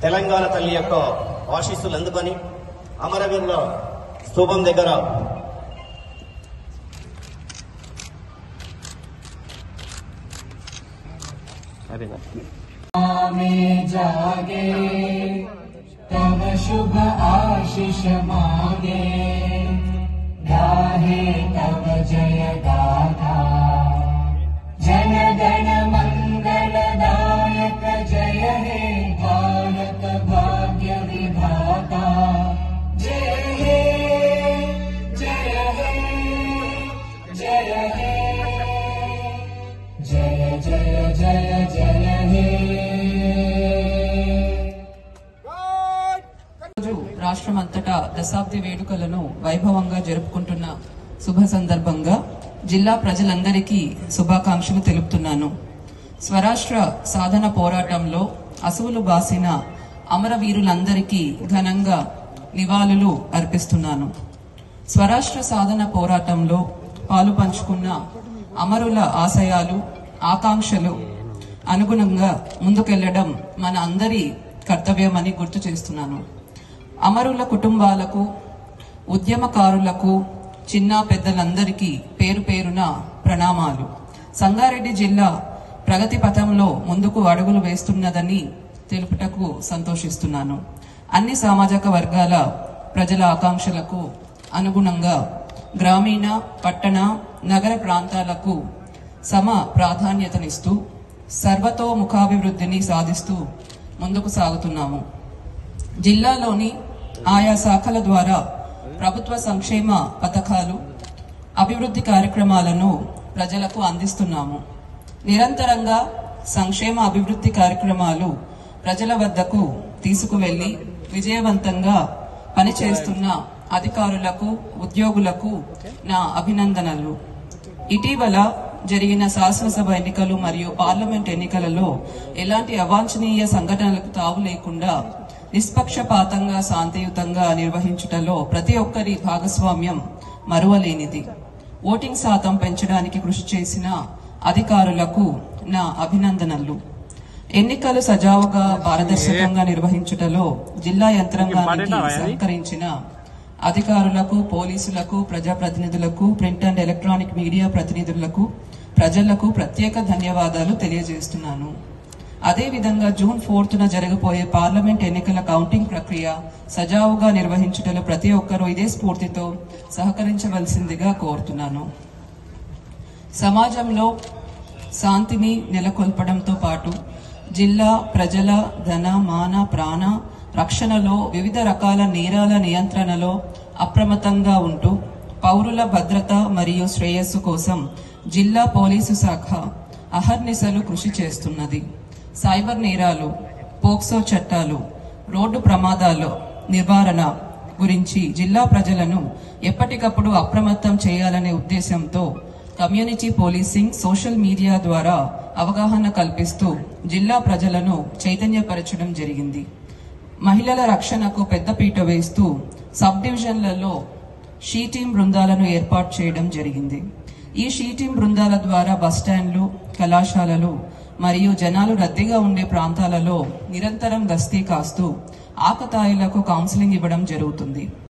తెలంగాణ తల్లి యొక్క ఆశీస్సులు అందుకొని అమరవీరుల స్తూపం దగ్గర जागे तव शुभ आशीष मागे गाहे तव जय गाथा जन गण मंगलदायक जय हे भारत भाग्य विधाता जय हे जय हे जय हे जय जय जय जय हे। రాష్ట్రమంతటా దశాబ్ది వేడుకలను వైభవంగా జరుపుకుంటున్న శుభ సందర్భంగా జిల్లా ప్రజలందరికీ శుభాకాంక్షలు తెలుపుతున్నాను. స్వరాష్ట్ర సాధన పోరాటంలో అసువులు బాసిన అమరవీరులందరికీ ఘనంగా నివాళులు అర్పిస్తున్నాను. స్వరాష్ట్ర సాధన పోరాటంలో పాలు పంచుకున్న అమరుల ఆశయాలు ఆకాంక్షలు అనుగుణంగా ముందుకెళ్లడం మన అందరి కర్తవ్యమని గుర్తు చేస్తున్నాను. అమరుల కుటుంబాలకు ఉద్యమకారులకు చిన్న పెద్దలందరికీ పేరు పేరున ప్రణామాలు. సంగారెడ్డి జిల్లా ప్రగతి పథంలో ముందుకు అడుగులు వేస్తున్నదని తెలుపుటకు సంతోషిస్తున్నాను. అన్ని సామాజిక వర్గాల ప్రజల ఆకాంక్షలకు అనుగుణంగా గ్రామీణ పట్టణ నగర ప్రాంతాలకు సమ ప్రాధాన్యతనిస్తూ సర్వతోముఖాభివృద్ధిని సాధిస్తూ ముందుకు సాగుతున్నాము. జిల్లాలోని ఆయా శాఖల ద్వారా ప్రభుత్వ సంక్షేమ పథకాలు అభివృద్ధి కార్యక్రమాలను ప్రజలకు అందిస్తున్నాము. నిరంతరంగా సంక్షేమ అభివృద్ధి కార్యక్రమాలు ప్రజల వద్దకు తీసుకువెళ్లి విజయవంతంగా పనిచేస్తున్న అధికారులకు ఉద్యోగులకు నా అభినందనలు. ఇటీవల జరిగిన శాసనసభ ఎన్నికలు మరియు పార్లమెంట్ ఎన్నికలలో ఎలాంటి అవాంఛనీయ సంఘటనలకు తావు లేకుండా నిష్పక్షపాతంగా శాంతియుతంగా నిర్వహించుటలో ప్రతి ఒక్కరి భాగస్వామ్యం మరువలేనిది. ఓటింగ్ శాతం పెంచడానికి కృషి చేసిన అధికారులకు నా అభినందనలు. ఎన్నికలు సజావుగా పారదర్శకంగా నిర్వహించుటలో జిల్లా యంత్రాంగానికి సహకరించిన అధికారులకు పోలీసులకు ప్రజాప్రతినిధులకు ప్రింట్ అండ్ ఎలక్ట్రానిక్ మీడియా ప్రతినిధులకు ప్రజలకు ప్రత్యేక ధన్యవాదాలు తెలియజేస్తున్నాను. అదేవిధంగా జూన్ 4న జరగబోయే పార్లమెంట్ ఎన్నికల కౌంటింగ్ ప్రక్రియ సజావుగా నిర్వహించుటలో ప్రతి ఒక్కరూ ఇదే స్ఫూర్తితో సహకరించవలసిందిగా కోరుతున్నాను. సమాజంలో శాంతిని నెలకొల్పడంతో పాటు జిల్లా ప్రజల ధన మాన ప్రాణ రక్షణలో వివిధ రకాల నేరాల నియంత్రణలో అప్రమత్తంగా ఉంటూ పౌరుల భద్రత మరియు శ్రేయస్సు కోసం జిల్లా పోలీసు శాఖ అహర్నిశలు కృషి చేస్తున్నది. సైబర్ నేరాలు, పోక్సో చట్టాలు, రోడ్డు ప్రమాదాల నివారణ గురించి జిల్లా ప్రజలను ఎప్పటికప్పుడు అప్రమత్తం చేయాలనే ఉద్దేశంతో కమ్యూనిటీ పోలీసింగ్ సోషల్ మీడియా ద్వారా అవగాహన కల్పిస్తూ జిల్లా ప్రజలను చైతన్యపరచడం జరిగింది. మహిళల రక్షణకు పెద్దపీట వేస్తూ సబ్ డివిజన్లలో షీ టీం బృందాలను ఏర్పాటు చేయడం జరిగింది. ఈ షీ టీం బృందాల ద్వారా బస్టాండ్లు, కళాశాలలు మరియు జనాలు రద్దీగా ఉండే ప్రాంతాలలో నిరంతరం గస్తీ కాస్తూ ఆకతాయిలకు కౌన్సిలింగ్ ఇవ్వడం జరుగుతుంది.